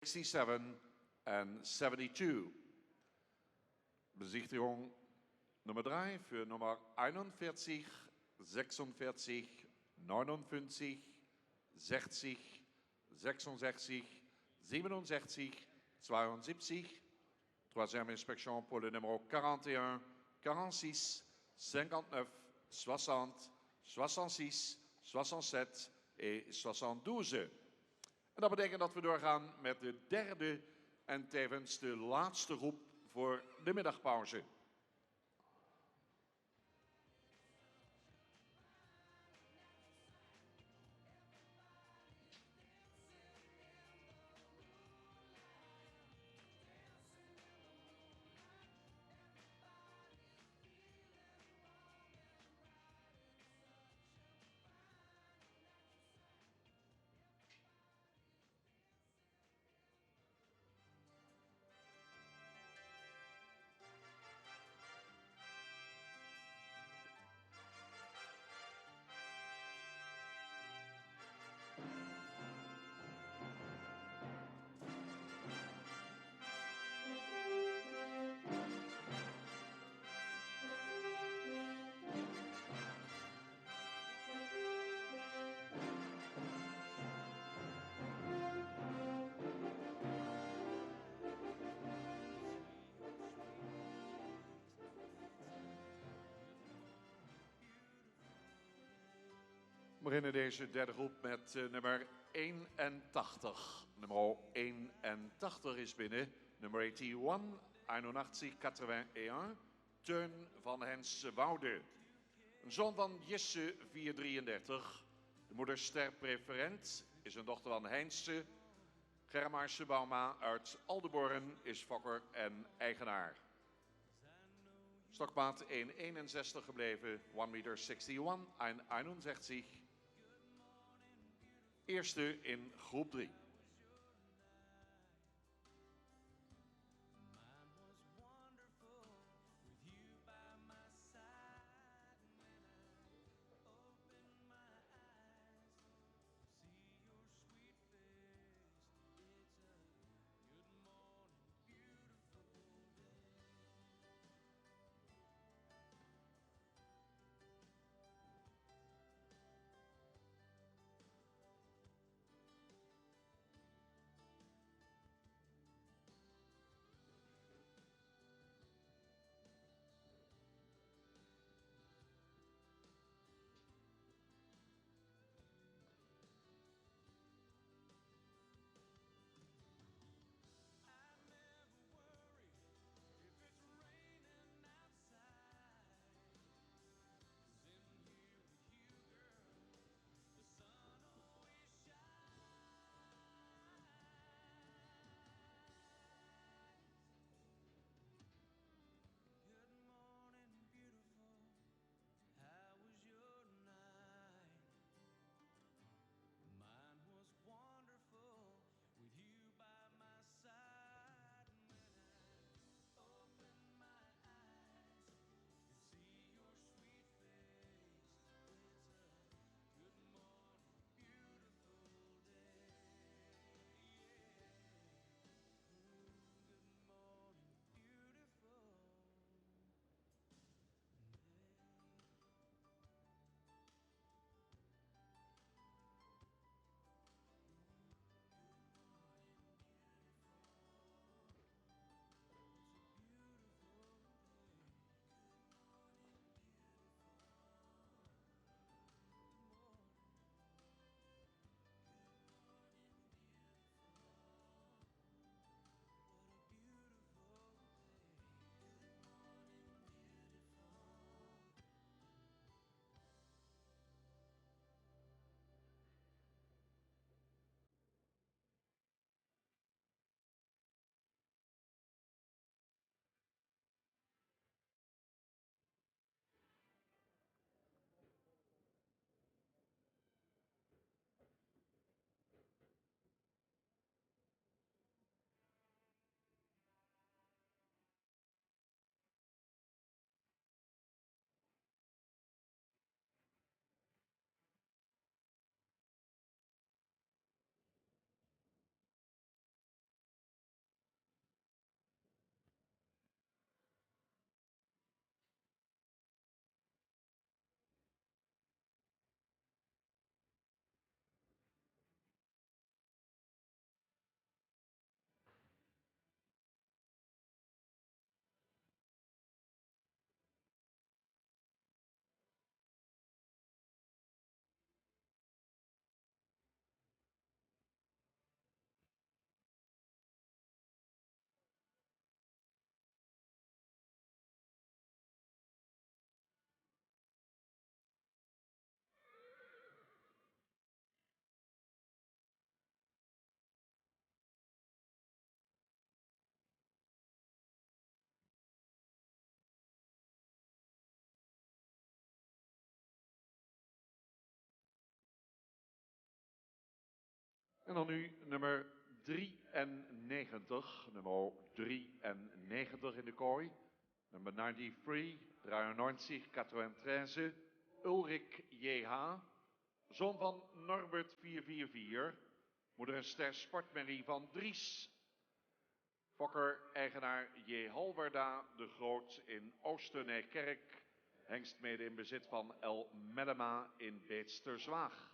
67 and 72. Besichtigung Nummer 3 für Nummer 41, 46, 59, 60, 66, 67, 72. Troisième inspection pour le numéro 41, 46, 59, 60, 66, 67 et 72. En dat betekent dat we doorgaan met de derde en tevens de laatste groep voor de middagpauze. We beginnen deze derde groep met nummer 81. Nummer 81 is binnen. Nummer 81, 81, Teun van Hensewoude. Een zoon van Jesse, 433. De moeder sterpreferent is een dochter van Heinze. Germaarse Bauma uit Aldeborn is fokker en eigenaar. Stokmaat 1,61 gebleven, 1,61 meter, 61. Eerste in groep 3. En dan nu nummer 93. Nummer 93 in de kooi. Nummer 93, 93, Ulrik J.H. Zoon van Norbert 444. Moeder en ster Sportmerrie van Dries. Fokker-eigenaar J. Halberda de Groot in Oosterneekerk. Hengst mede in bezit van L. Medema in Beetsterzwaag.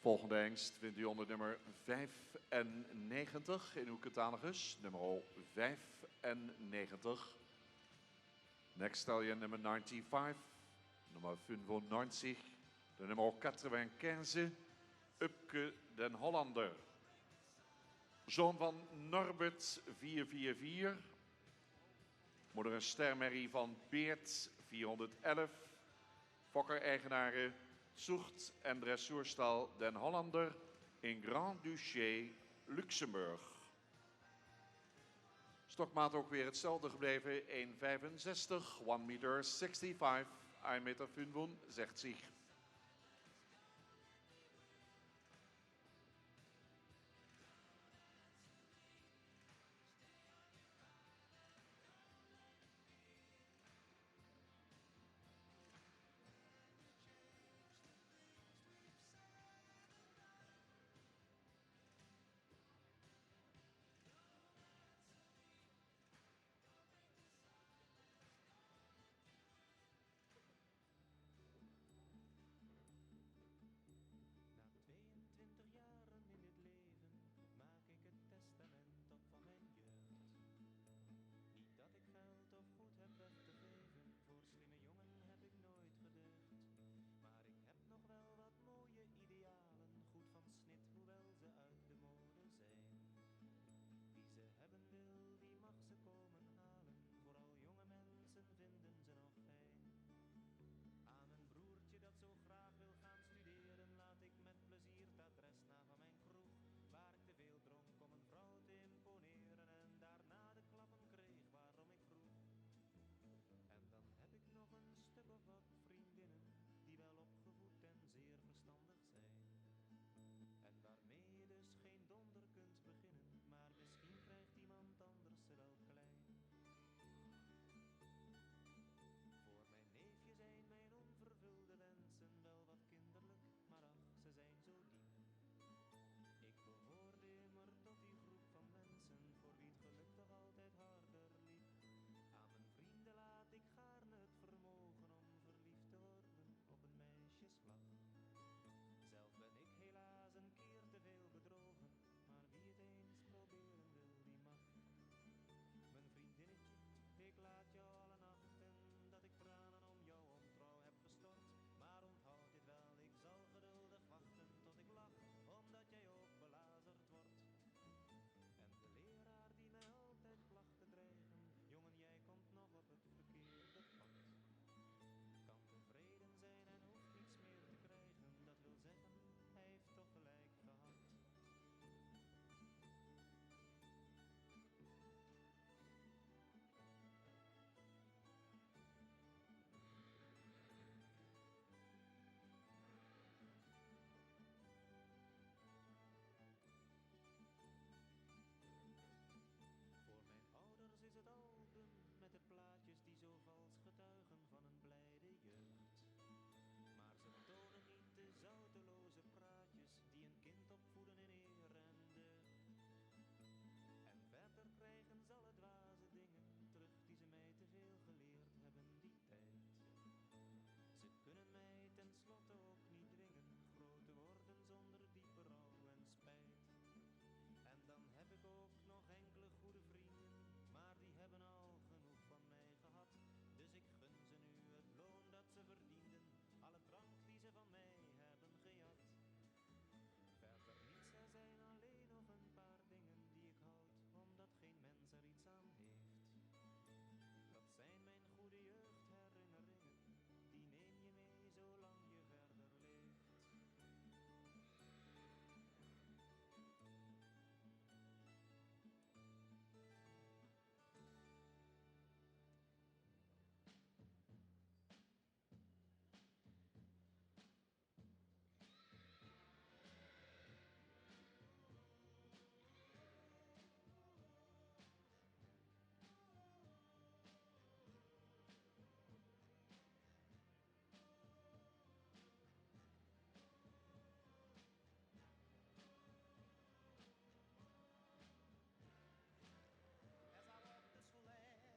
Volgende hengst vindt u onder nummer 95 in uw catalogus. Nummer 95. Next stallion nummer 95. Nummer 95. De nummer 95. Upke den Hollander. Zoon van Norbert 444. Moeder een stermerrie van Beert 411. Fokker-eigenaren Zoegt en dressoerstal Den Hollander in Grand-Duché, Luxemburg. Stokmaat ook weer hetzelfde gebleven, 1,65, 1,65 meter, 1,65 meter, zegt zich.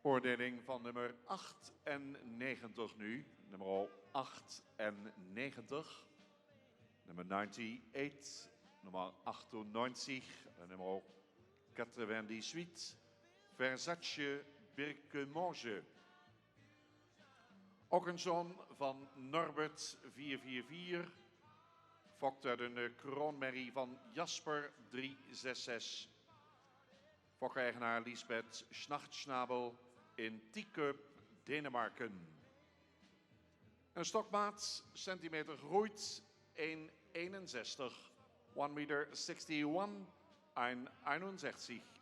Oordeling van nummer 98 nu. Nummer 98. Nummer 98, Nummer 98, Nummer 98, Versace Birkemonge. Ook een zoon van Norbert 444, fokt uit een kroonmerrie van Jasper 366. Fokeigenaar Lisbeth Schnachtschnabel in Teacup, Denemarken. Een stokmaat, centimeter gegroeid, 1,61, 1 meter 61, 1,61.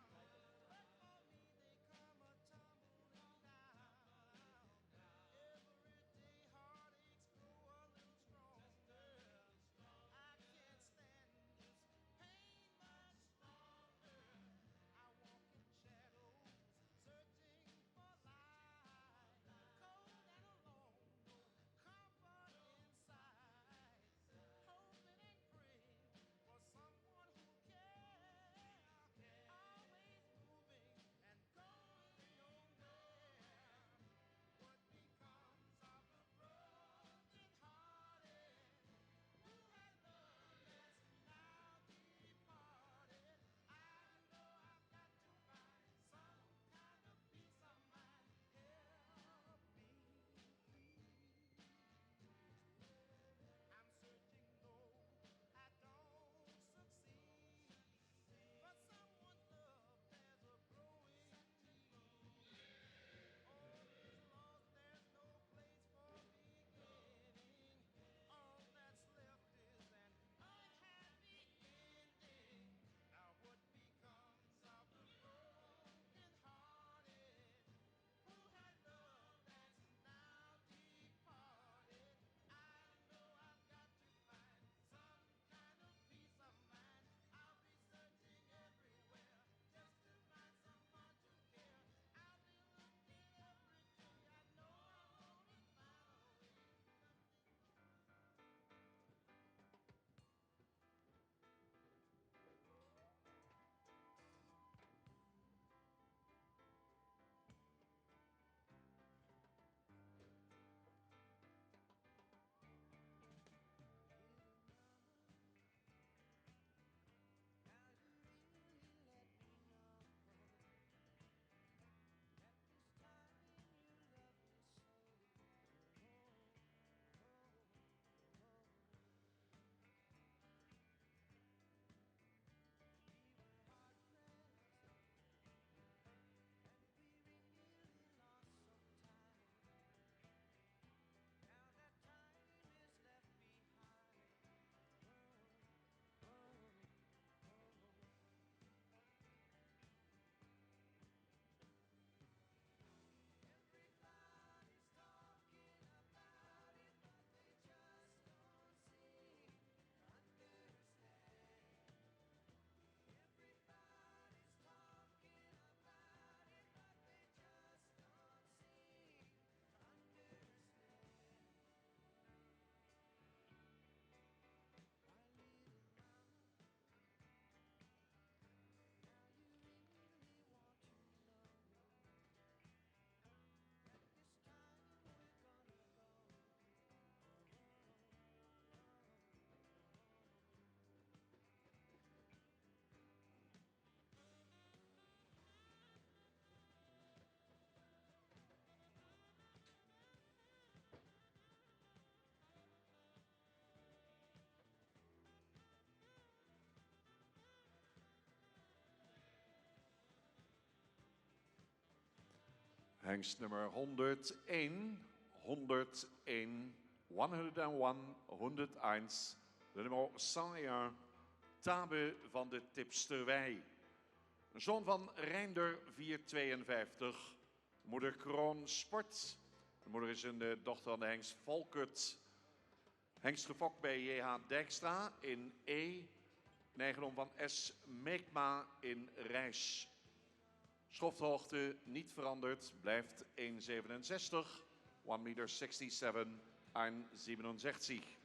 Hengst nummer 101, 101, 101, 101, de nummer 101, Tabe van de Tipsterwei. Een zoon van Reinder 452, moeder Kroon Sport. De moeder is een dochter van de hengst Volkert. Hengst gefokt bij J.H. Dijkstra in E. Eigendom van S. Meekma in Rijs. Schofthoogte niet veranderd, blijft 1,67, 1 meter 67, 1,67.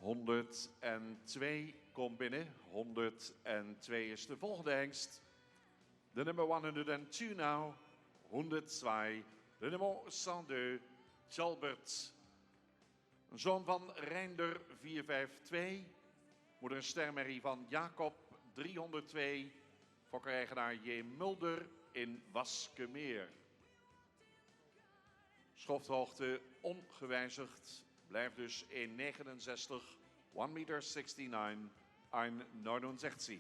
102 komt binnen. 102 is de volgende hengst. De nummer 102 now. 102. De nummer 102. Jalbert. Een zoon van Reinder 452. Moeder stermerrie van Jacob 302. Fokker-eigenaar J. Mulder in Waskemeer. Schofthoogte ongewijzigd. Blijft dus 1,69. 1,69 meter 69.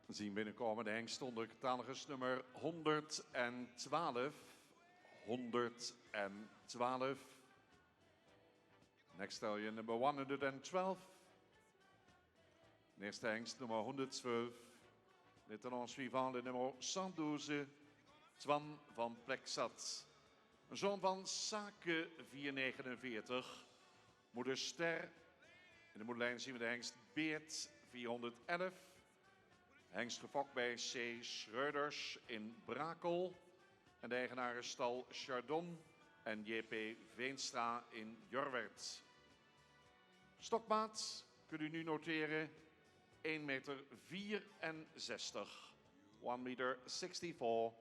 We zien binnenkomen de hengst onder catalogus nummer 112. 112. Next stallion number 112. Eerste hengst nummer 112. Le talon suivant, le nummer 112. Twan van Plexat. Een zoon van Sake 449. Moeder Ster. In de moederlijn zien we de hengst Beert 411. Hengst gefokt bij C. Schreuders in Brakel. En de eigenaren stal Chardon en J.P. Veenstra in Jorwert. Stokmaat kunt u nu noteren 1,64 meter. 1,64 meter 64.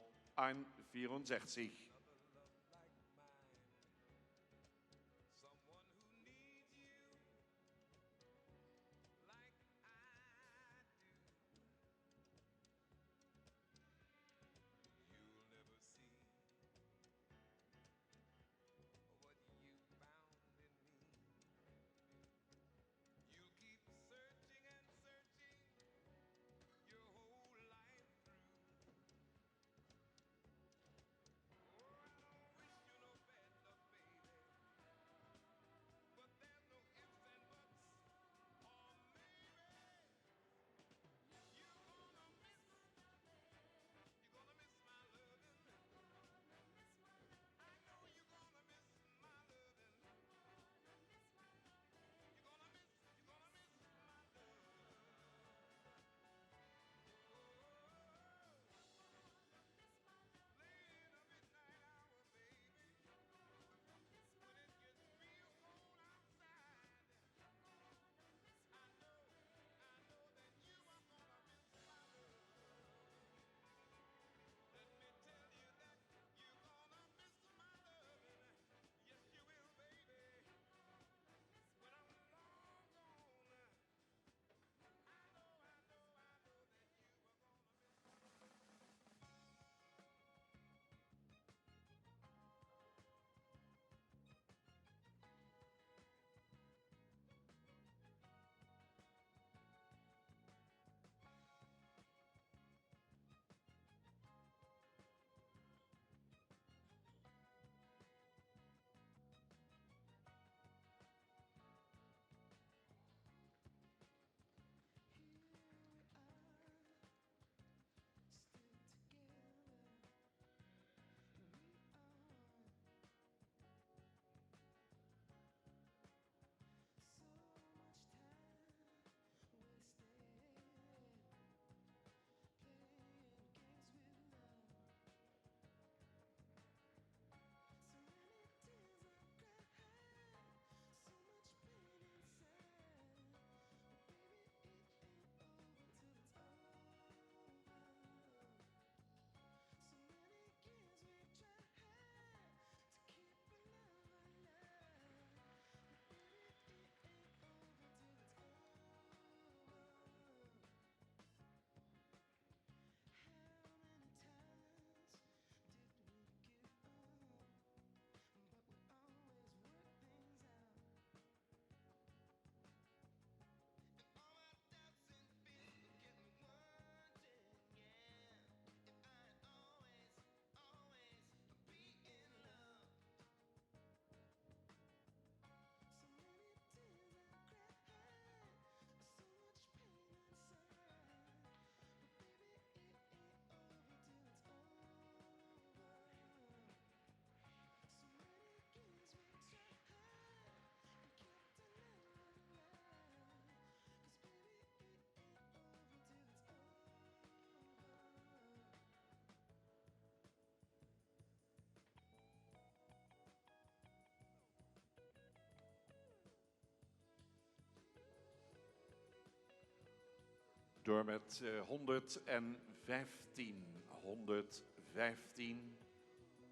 Door met 115. 115. 115.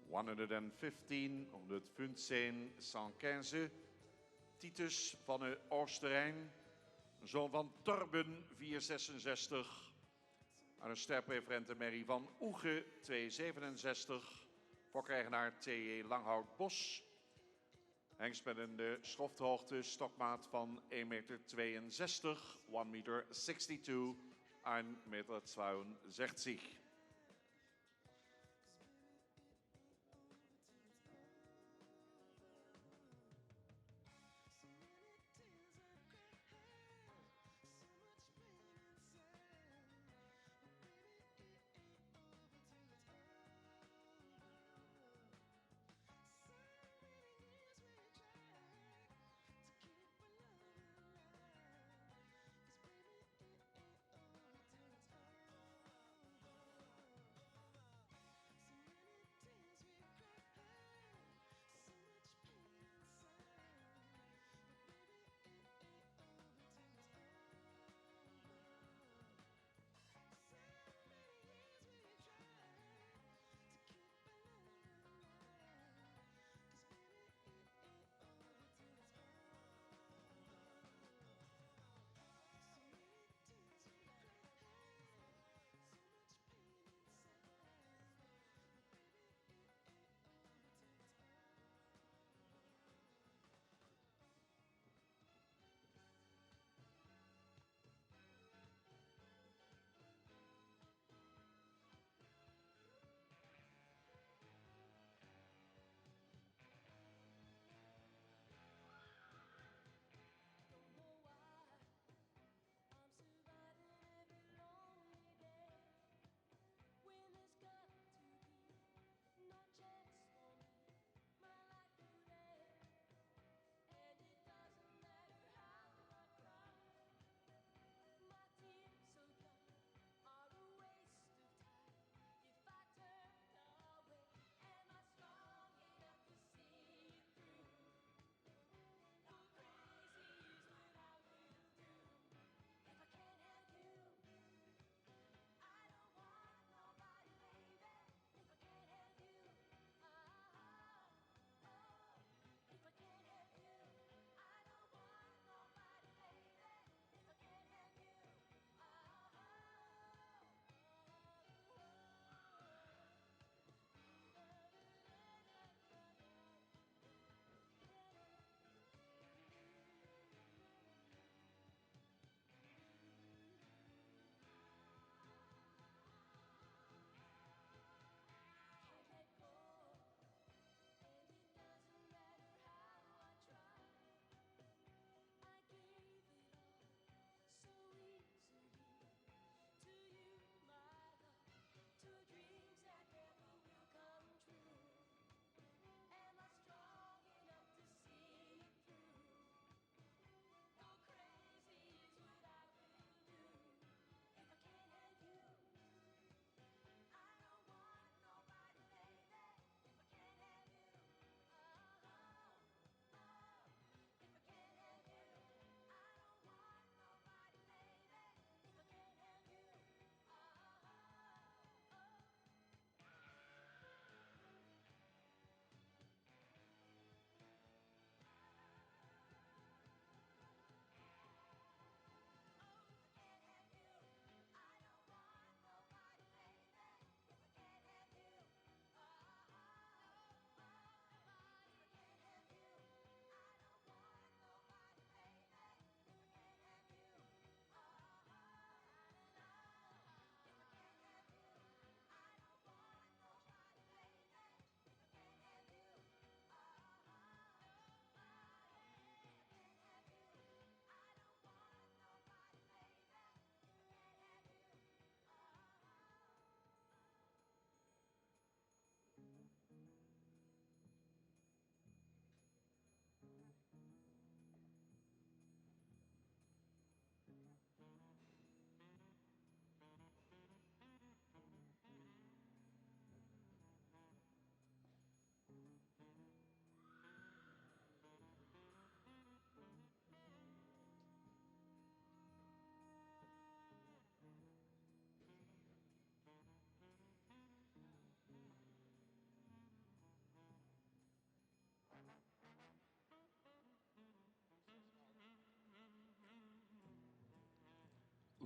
115. 115. Titus van de Oosterijn. Zoon van Torben, 466. Aan een sterpreferente Merrie van Oege, 267. Fokeigenaar T.J. Langhout-Bos. Hengst met een schofthoogte, stokmaat van 1,62 meter. 1,62 meter. 1,62 meter. 62.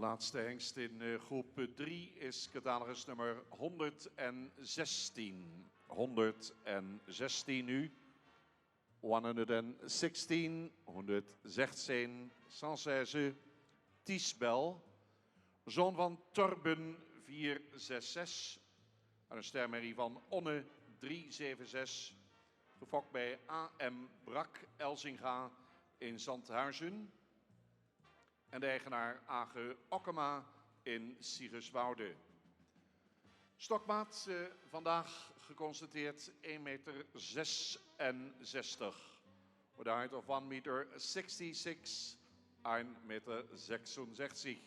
Laatste hengst in groep 3 is catalogus nummer 116. 116 nu. 116, 116, 116, Tiesbel. Zoon van Torben 466. En een stermerrie van Onne 376. Gefokt bij A.M. Brak Elzinga in Zandhuizen. En de eigenaar Age Okkema in Siegerswoude. Stokmaat vandaag geconstateerd 1,66 meter. With a height of 1,66 meter, 1,66 meter 66.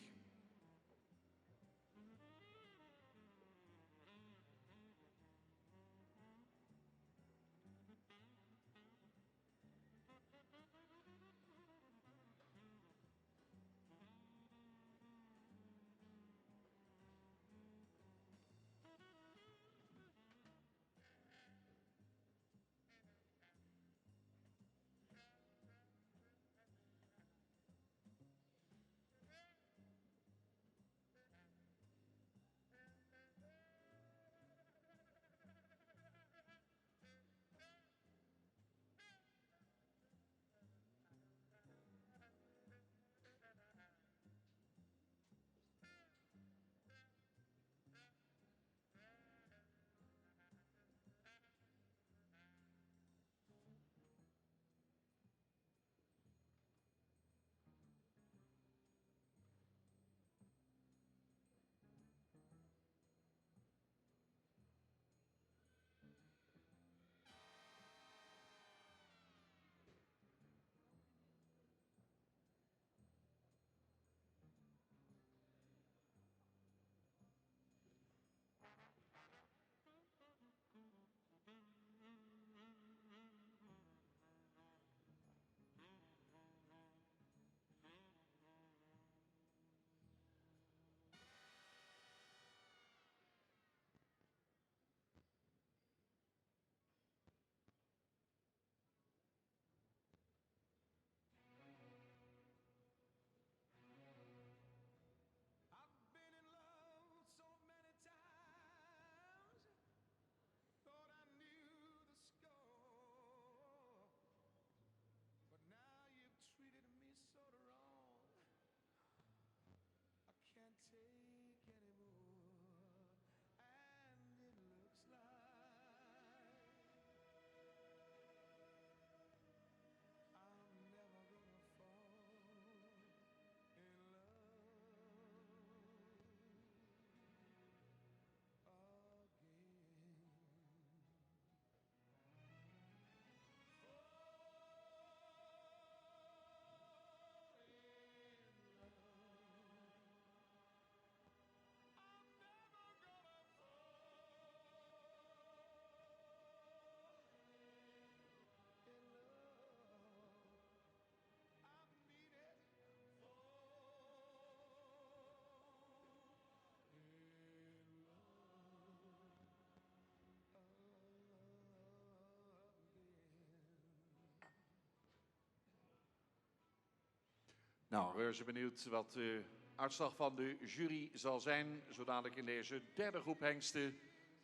Nou, reuze benieuwd wat de uitslag van de jury zal zijn. Zo dadelijk in deze derde groep hengsten. De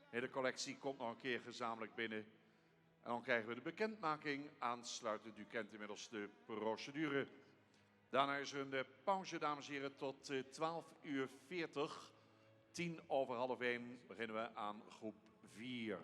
hele collectie komt nog een keer gezamenlijk binnen. En dan krijgen we de bekendmaking. Aansluitend, u kent inmiddels de procedure. Daarna is er een pauze, dames en heren, tot 12:40. 1:10 beginnen we aan groep 4.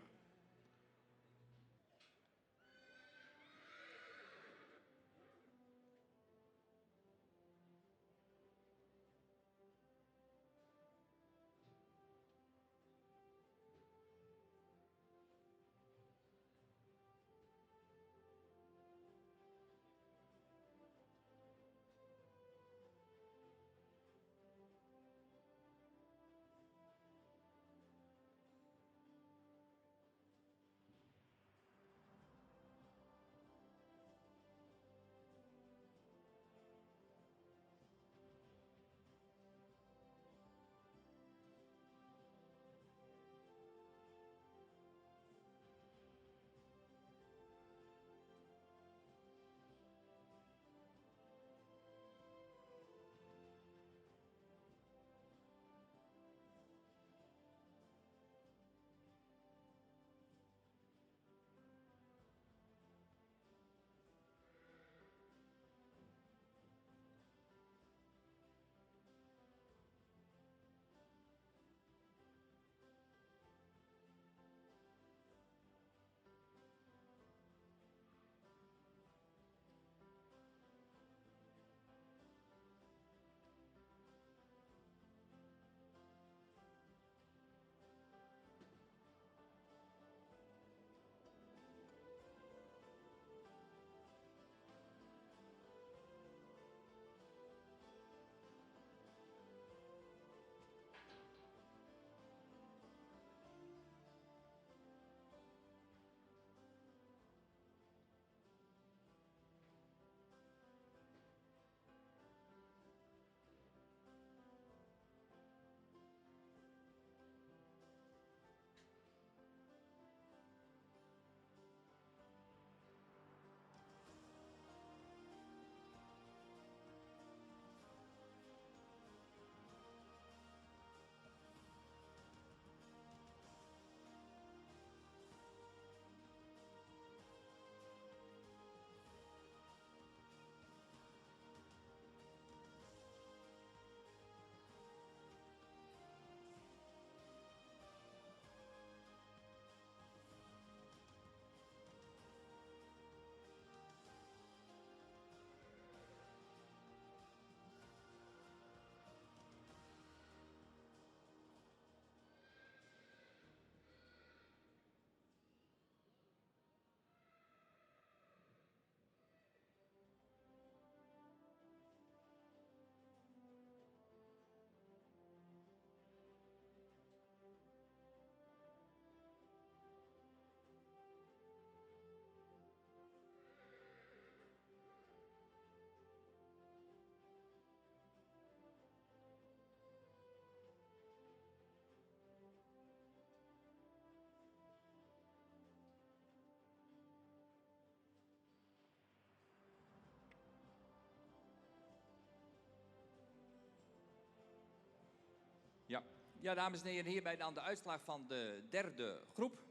Ja, dames en heren, hierbij dan de uitslag van de derde groep.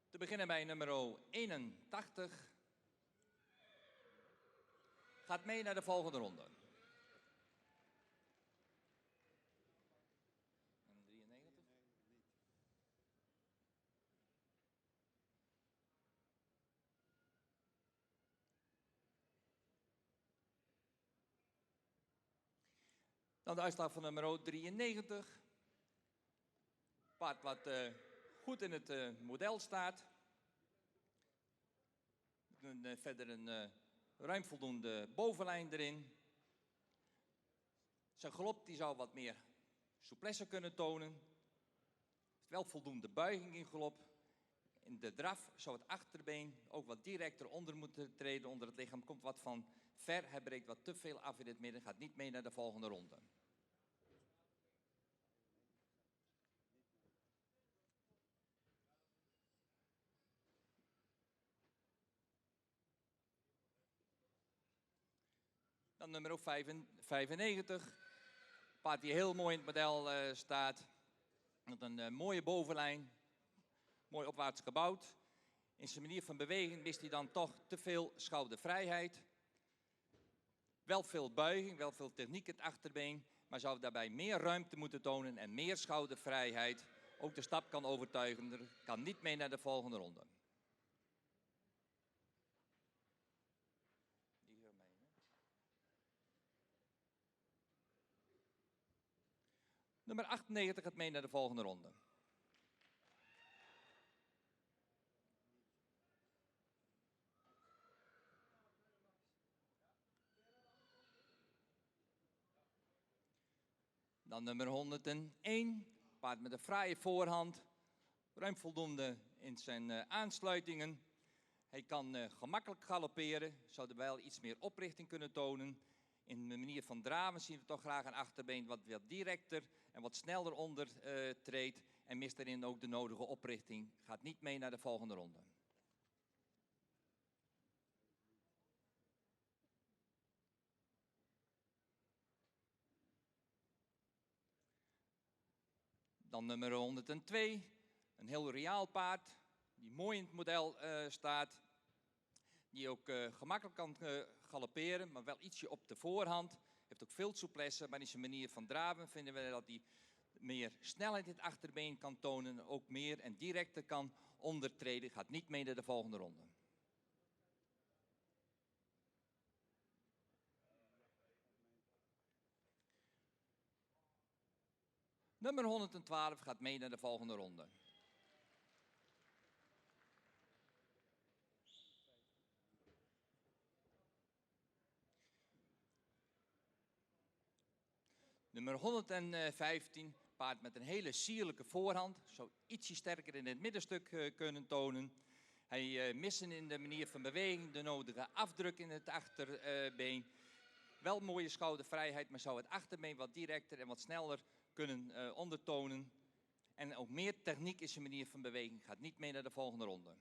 Te beginnen bij nummer 81. Gaat mee naar de volgende ronde. En 93. Dan de uitslag van nummer 93. Paard wat goed in het model staat. Verder een ruim voldoende bovenlijn erin. Zijn galop die zou wat meer souplesse kunnen tonen. Er is wel voldoende buiging in galop. In de draf zou het achterbeen ook wat directer onder moeten treden onder het lichaam. Komt wat van ver, hij breekt wat te veel af in het midden. Gaat niet mee naar de volgende ronde. Dan nummer 95. Paard die heel mooi in het model staat. Met een mooie bovenlijn. Mooi opwaarts gebouwd. In zijn manier van beweging mist hij dan toch te veel schoudervrijheid. Wel veel buiging, wel veel techniek in het achterbeen. Maar zou daarbij meer ruimte moeten tonen en meer schoudervrijheid. Ook de stap kan overtuigender. Kan niet mee naar de volgende ronde. Nummer 98 gaat mee naar de volgende ronde. Dan nummer 101. Paard met een fraaie voorhand. Ruim voldoende in zijn aansluitingen. Hij kan gemakkelijk galopperen. Zou er wel iets meer oprichting kunnen tonen. In de manier van draven zien we toch graag een achterbeen wat directer en wat sneller onder treedt. En mist daarin ook de nodige oprichting. Gaat niet mee naar de volgende ronde. Dan nummer 102. Een heel reaal paard. Die mooi in het model staat. Die ook gemakkelijk kan galopperen, maar wel ietsje op de voorhand. Heeft ook veel souplesse, maar in zijn manier van draven vinden we dat hij meer snelheid in het achterbeen kan tonen. Ook meer en directer kan ondertreden. Gaat niet mee naar de volgende ronde. Nummer 112 gaat mee naar de volgende ronde. Nummer 115, paard met een hele sierlijke voorhand. Zou ietsje sterker in het middenstuk kunnen tonen. Hij mist in de manier van beweging de nodige afdruk in het achterbeen. Wel mooie schoudervrijheid, maar zou het achterbeen wat directer en wat sneller kunnen ondertonen. En ook meer techniek in zijn manier van beweging. Gaat niet mee naar de volgende ronde.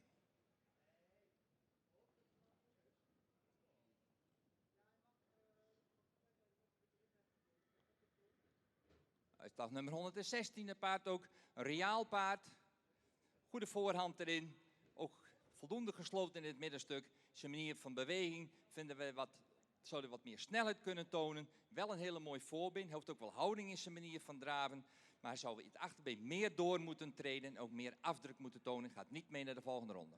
Uitslag nummer 116, een paard ook. Een reaal paard. Goede voorhand erin. Ook voldoende gesloten in het middenstuk. Zijn manier van beweging vinden we zouden wat meer snelheid kunnen tonen. Wel een hele mooi voorbeen. Hij heeft ook wel houding in zijn manier van draven. Maar hij zou in het achterbeen meer door moeten treden. Ook meer afdruk moeten tonen. Gaat niet mee naar de volgende ronde.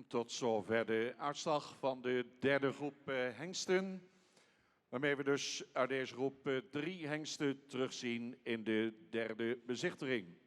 Tot zover de uitslag van de derde groep hengsten. Waarmee we dus uit deze groep 3 hengsten terugzien in de derde bezichtiging.